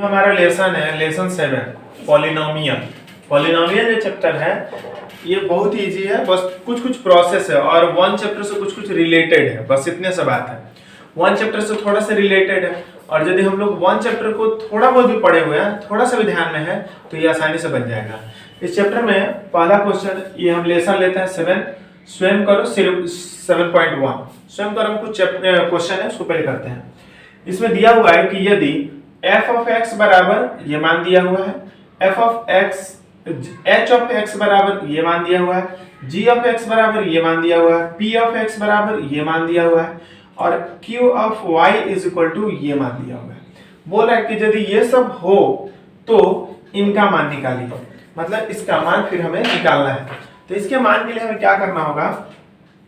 हमारा लेसन है lesson 7 polynomial. Polynomial जो चैप्टर है ये बहुत ही इजी है, बस कुछ कुछ प्रोसेस है और वन चैप्टर से कुछ कुछ रिलेटेड है, बस इतने सा बात है। वन चैप्टर से थोड़ा सा रिलेटेड है और यदि हम लोग वन चैप्टर को थोड़ा बहुत भी पढ़े हुए हैं, थोड़ा सा भी ध्यान में है तो ये आसानी से बन जाएगा। इस चैप्टर में पहला क्वेश्चन ये हम लेसन लेते हैं 7 स्वयं करो 7.1 स्वयं करो कुछ क्वेश्चन है, उसको पहले करते हैं। इसमें दिया हुआ है कि यदि f ऑफ x बराबर ये मान दिया हुआ है, f of x h of x बराबर ये मान दिया हुआ है, g ऑफ x बराबर ये मान दिया हुआ है, p ऑफ x बराबर ये मान दिया हुआ है और q of y is equal to ये मान दिया हुआ है। बोल रहा है कि यदि ये सब हो तो इनका मान निकालिए, मतलब इसका मान फिर हमें निकालना है। तो इसके मान के लिए हमें क्या करना होगा,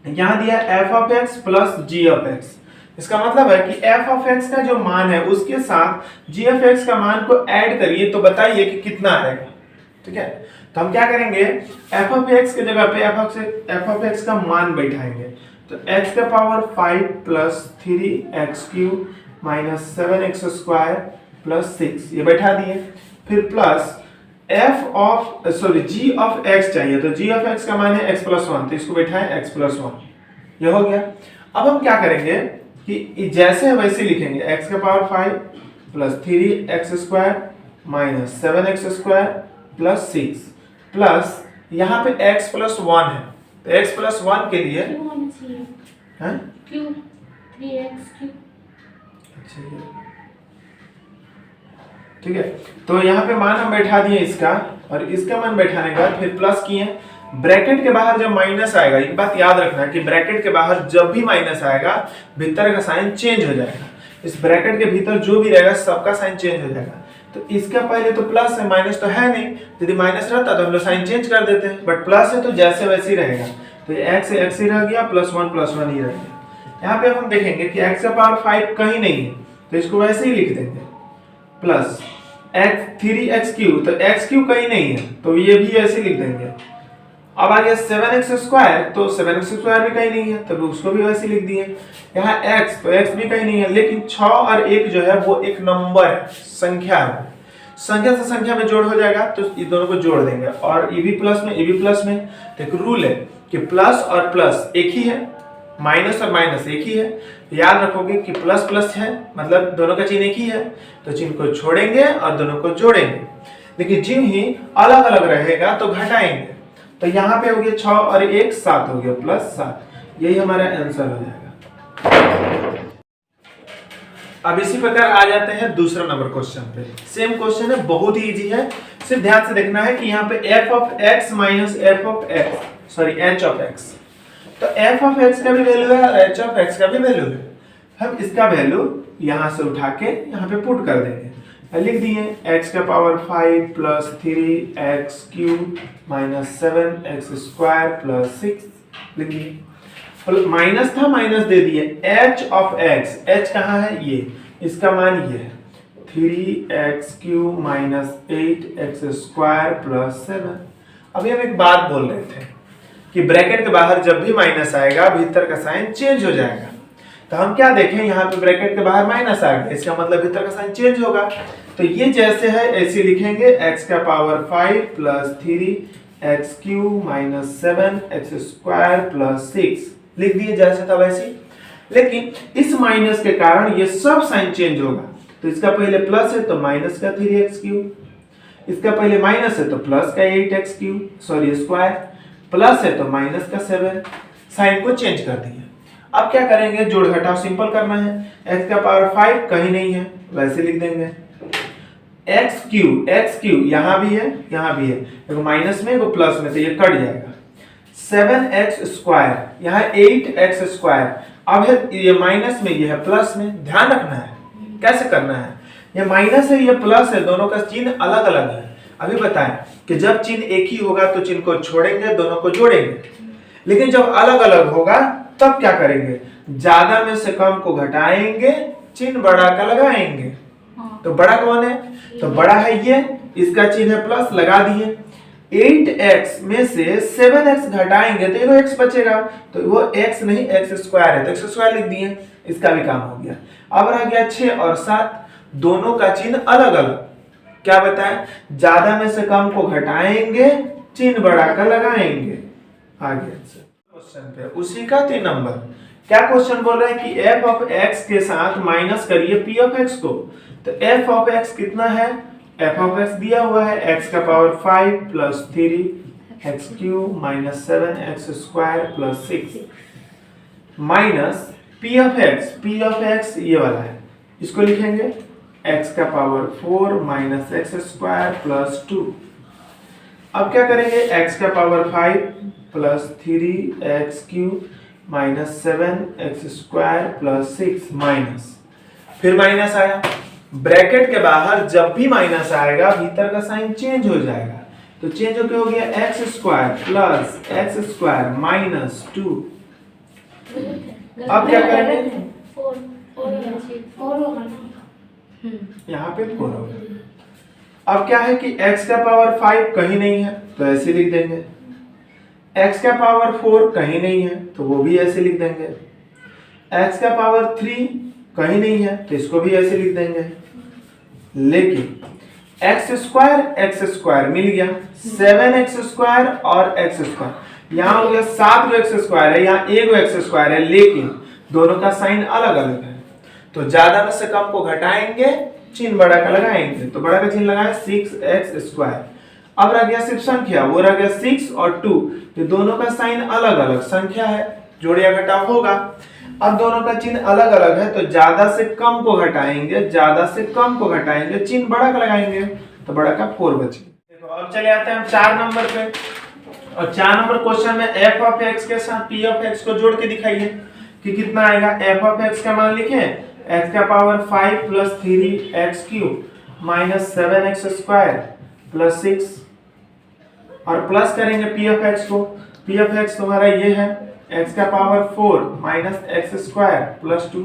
यहाँ दिया f of x plus g of x। इसका मतलब है कि f ऑफ x का जो मान है उसके साथ g ऑफ x का मान को ऐड करिए तो बताइए कि कितना आएगा। ठीक है, तो हम क्या करेंगे, f ऑफ x की जगह पे f ऑफ x का मान बैठाएंगे। तो x का power 5 plus 3x cube minus 7x square plus 6 ये बैठा दिए। फिर प्लस g ऑफ x चाहिए, तो g ऑफ x का मान है x प्लस 1, तो इसको बैठाएं x प्लस 1, ये हो गया। अब हम क्या करेंगे कि जैसे है वैसे लिखेंगे, x का power 5 plus 3x square minus 7x square plus 6 plus यहाँ पे x प्लस 1 है, तो x प्लस 1 के लिए हैं क्यूब 3x क्यूब। अच्छा ठीक है, तो यहाँ पे मान हम बैठा दिए इसका और इसका मान बैठाने के बाद फिर प्लस किए। ब्रैकेट के बाहर जब माइनस आएगा, एक बात याद रखना कि ब्रैकेट के बाहर जब भी माइनस आएगा भीतर का साइन चेंज हो जाएगा। इस ब्रैकेट के भीतर जो भी रहेगा सबका साइन चेंज हो जाएगा। तो इसका पहले तो प्लस है, माइनस तो है नहीं, यदि माइनस रहता तो हम लोग साइन चेंज कर देते हैं, बट प्लस है तो जैसे वैसे ही रहेगा। तो x x ही रह गया, प्लस 1 ही रह गया। यहाँ पे हम देखेंगे कि x का पावर 5 कहीं नहीं है, तो इसको वैसे ही लिख देंगे प्लस 3x क्यूब, तो x क्यूब कहीं नहीं है तो ये भी ऐसे लिख देंगे। अब आ गया 7x स्क्वायर, तो 7x स्क्वायर भी कहीं नहीं है तो उसको भी वैसे लिख दिए। यहाँ x, तो x भी कहीं नहीं है, लेकिन 6 और 1 जो है वो एक नंबर है, संख्या है, संख्या से संख्या में जोड़ हो जाएगा तो ये दोनों को जोड़ देंगे। और ये भी प्लस में तो एक रूल है कि प्लस और प्लस एक ही है, माइनस और माइनस एक ही है। याद रखोगे कि प्लस प्लस है मतलब दोनों का चिन्ह एक ही है, तो चिन्ह को छोड़ेंगे और दोनों को जोड़ेंगे, लेकिन चिन्ह ही अलग अलग रहेगा तो घटाएंगे। तो यहाँ पे हो गया 6 और 1 7 हो गया प्लस 7, यही हमारा आंसर हो जाएगा। अब इसी प्रकार आ जाते हैं दूसरा नंबर क्वेश्चन पे। सेम क्वेश्चन है, बहुत ही इजी है, सिर्फ ध्यान से देखना है कि यहाँ पे f of x minus h of x, तो f ऑफ x का भी वैल्यू है और h ऑफ x का भी वैल्यू है। हम इसका वैल्यू यहाँ से उठा के यहाँ पे पुट कर देंगे, लिख दिए x का power 5 plus 3x cube minus 7x square plus 6 लिख दिए। माइनस था माइनस दे दिए, h ऑफ x, h कहाँ है ये, इसका मान ये है 3x cube minus 8x square plus 7। अभी हम एक बात बोल रहे थे कि ब्रैकेट के बाहर जब भी माइनस आएगा भीतर का साइन चेंज हो जाएगा। तो हम क्या देखें, यहाँ पे ब्रैकेट के बाहर माइनस आ गया, इसका मतलब भीतर का साइन चेंज होगा। तो ये जैसे है ऐसे लिखेंगे, x का power 5 plus 3x cube minus 7x square plus 6 लिख दिए, जैसे था वैसे। लेकिन इस माइनस के कारण ये सब साइन चेंज होगा। तो इसका पहले प्लस है तो माइनस का 3x क्यूब, इसका पहले माइनस है तो प्लस का 8x क्यूब स्क्वायर, प्लस है तो माइनस का 7, साइन को चेंज कर दिया। अब क्या करेंगे, जोड़ घटाव सिंपल करना है। x का पावर 5 कहीं नहीं है, वैसे लिख देंगे। x क्यूब यहाँ भी है यहाँ भी है, एगो माइनस में एगो प्लस में, तो ये कट जाएगा। 7x स्क्वायर, यहाँ 8x स्क्वायर, अब है ये माइनस में ये है प्लस में। ध्यान रखना है कैसे करना है, ये माइनस है ये प्लस है, दोनों का चिन्ह अलग अलग है। अभी बताएं कि जब चिन्ह एक ही होगा तो चिन्ह को छोड़ेंगे, दोनों को जोड़ेंगे, लेकिन जब अलग अलग होगा तब क्या करेंगे, ज्यादा में से कम को घटाएंगे, चिन्ह बड़ा का लगाएंगे। तो बड़ा कौन है, तो बड़ा है ये, इसका चिन्ह है प्लस, लगा दिए। 8x में से 7x घटाएंगे तो एगो x बचेगा, तो वो x नहीं x स्क्वायर है, तो x स्क्वायर लिख दिए, इसका भी काम हो गया। अब रह गया 6 और 7, दोनों का चिन्ह अलग अलग। क्या बताएं, ज्यादा में से कम को घटाएंगे, चिन्ह बड़ा का लगाएंगे। आगे क्वेश्चन पे उसी का 3 नंबर। क्या क्वेश्चन बोल रहे हैं कि f ऑफ x के साथ माइनस करिए p ऑफ x को। तो f ऑफ x कितना है, f ऑफ x दिया हुआ है x का power 5 plus 3 x³ minus 7x square plus 6 minus p of x ये वाला है, इसको लिखेंगे x का power 4 minus x square plus 2। अब क्या करेंगे, x का power 5 plus 3x³ minus 7x square plus 6 minus, फिर माइनस आया, ब्रैकेट के बाहर जब भी माइनस आएगा भीतर का साइन चेंज हो जाएगा। तो चेंज होकर हो गया x square plus x square minus 2। अब क्या करेंगे, यहाँ पे 4 होगा। अब क्या है कि x का पावर 5 कहीं नहीं है तो ऐसे लिख देंगे, x का पावर 4 कहीं नहीं है तो वो भी ऐसे लिख देंगे, x का पावर 3 कहीं नहीं है तो इसको भी ऐसे लिख देंगे। लेकिन x स्क्वायर मिल गया, 7x स्क्वायर और x स्क्वायर, यहाँ हो गया 7 x स्क्वायर है, यहाँ 1 x स्क्वायर है, लेकिन दोनों का साइन अलग अलग है। तो ज्यादा में से कम को घटाएंगे, चिन्ह बड़ा का लगाएंगे। तो बड़ा का चिन्ह लगाए 6x स्क्वायर। अब रह गया सिर्फ संख्या, वो रह गया 6 और 2, ये दोनों का साइन अलग अलग संख्या है, जोड़ या घटाव होगा। अब दोनों का चिन्ह अलग अलग है तो ज्यादा से कम को घटाएंगे, ज्यादा से कम को घटाएंगे, चिन्ह बड़ा का लगाएंगे, तो बड़ा का 4 बचे। देखो अब चले आते हैं हम 4 नंबर पे, और 4 नंबर क्वेश्चन में f ऑफ x के साथ p ऑफ x को जोड़ के दिखाइए कि कितना आएगा। f ऑफ x का मान लिखें x का power 5 plus 3x³ minus 7x square plus 6, और प्लस करेंगे p ऑफ x को। p ऑफ x तुम्हारा ये है x का power 4 minus x square plus 2।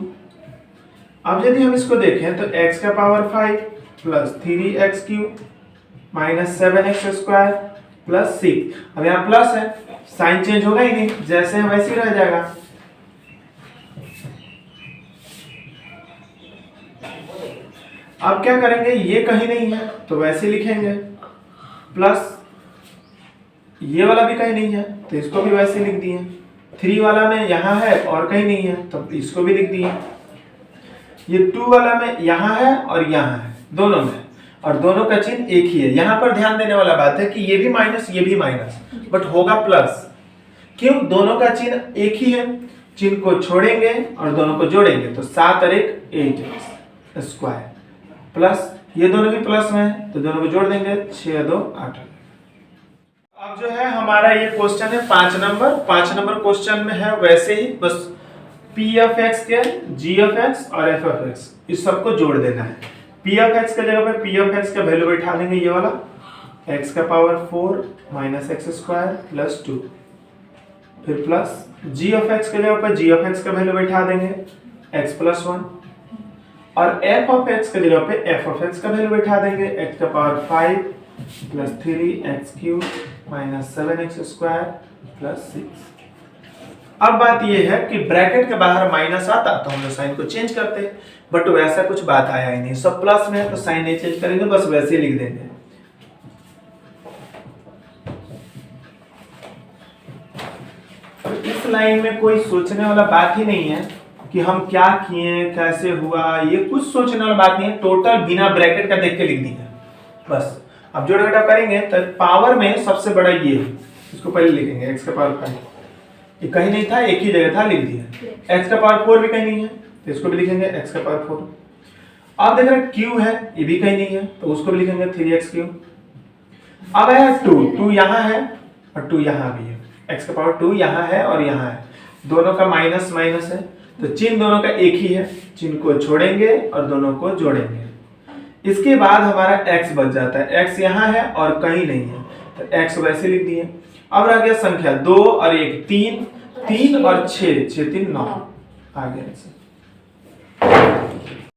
अब यदि हम इसको देखें तो x का power 5 plus 3x³ minus 7x square plus 6। अब यहाँ प्लस है, साइन चेंज होगा ही नहीं, जैसे है वैसे ही रह जाएगा। अब क्या करेंगे, ये कहीं नहीं है तो वैसे लिखेंगे, प्लस ये वाला भी कहीं नहीं है तो इसको भी वैसे लिख दिए, 3 वाला में यहाँ है और कहीं नहीं है तो इसको भी लिख दिए, ये 2 वाला में यहाँ है और यहाँ है दोनों में, और दोनों का चिन्ह एक ही है। यहाँ पर ध्यान देने वाला बात है कि ये भी माइनस ये भी माइनस, बट होगा प्लस। क्यों, दोनों का चिन्ह एक ही है, चिन्ह को छोड़ेंगे और दोनों को जोड़ेंगे तो 7 और 1 8 स्क्वायर प्लस ये दोनों भी प्लस में है तो दोनों को जोड़ देंगे, 6 और 2 8। अब जो है हमारा ये क्वेश्चन है 5 नंबर। 5 नंबर क्वेश्चन में है वैसे ही बस p ऑफ x के g ऑफ x और f ऑफ x इस सबको जोड़ देना है। p ऑफ x के जगह पे p ऑफ x का वैल्यू बैठा देंगे ये वाला, x का power 4 minus x square plus 2, फिर प्लस g ऑफ x के जगह पे g ऑफ x का वैल्यू बैठा देंगे x प्लस 1, और f ऑफ x के जगह पे f ऑफ x का वैल्यू बैठा देंगे x का power 5 plus 3x³ minus 7x square plus 6। अब बात यह है कि ब्रैकेट के बाहर माइनस आता तो हम लोग साइन को चेंज करते, बट वैसा कुछ बात आया ही नहीं, सब प्लस में है तो साइन नहीं चेंज करेंगे, बस वैसे ही लिख देंगे। तो इस लाइन में कोई सोचने वाला बात ही नहीं है कि हम क्या किए, कैसे हुआ, ये कुछ सोचने वाला बात नहीं है, टोटल बिना ब्रैकेट का देख के लिख दिया बस। अब जोड़ घटाव करेंगे तो पावर में सबसे बड़ा ये है, इसको पहले लिखेंगे x का पावर 5, ये कहीं नहीं था एक ही जगह था लिख दिया, x का पावर 4 भी कहीं नहीं है तो इसको भी लिखेंगे x का पावर 4। अब देख रहे हैं q है, ये भी कहीं नहीं है तो उसको भी लिखेंगे 3x³। अब है 2 यहाँ है और 2 यहाँ भी है, x का पावर 2 यहाँ है और यहाँ है, दोनों का माइनस माइनस है तो चिन्ह दोनों का एक ही है, चिन्ह को छोड़ेंगे और दोनों को जोड़ेंगे। इसके बाद हमारा x बच जाता है, x यहाँ है और कहीं नहीं है तो x वैसे लिख दिए। अब रह गया संख्या 2 और 1 3 और 6 6 3 9 आ गया।